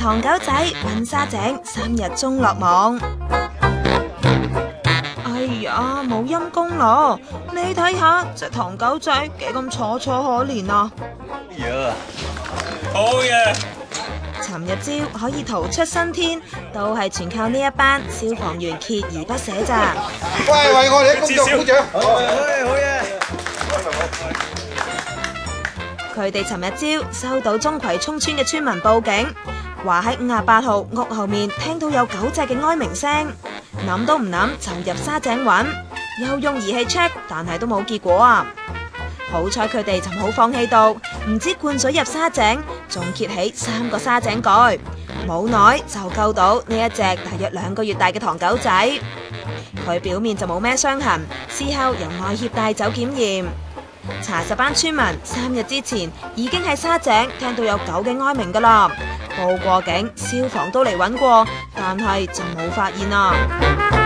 唐狗仔搵沙井3日中落網。哎呀，冇陰功咯！你睇下隻唐狗仔幾咁楚楚可憐啊！好嘢！尋日朝可以逃出生天，都係全靠呢一班消防員鍥而不捨咋。喂，為我哋嘅工作鼓掌！好嘢！佢哋尋日朝收到中葵涌村嘅村民報警，話喺58號屋後面聽到有狗隻嘅哀鳴聲，諗都唔諗就入沙井揾，又用儀器 check， 但係都冇結果啊！好彩佢哋就冇放棄到，唔知灌水入沙井，仲揭起3個沙井蓋，冇耐就救到呢一隻大約2個月大嘅唐狗仔。佢表面就冇咩傷痕，事後由外協帶走檢驗。查實班村民3日之前已經喺沙井聽到有狗嘅哀鳴噶啦，報過警，消防都嚟揾過，但係就冇發現啦。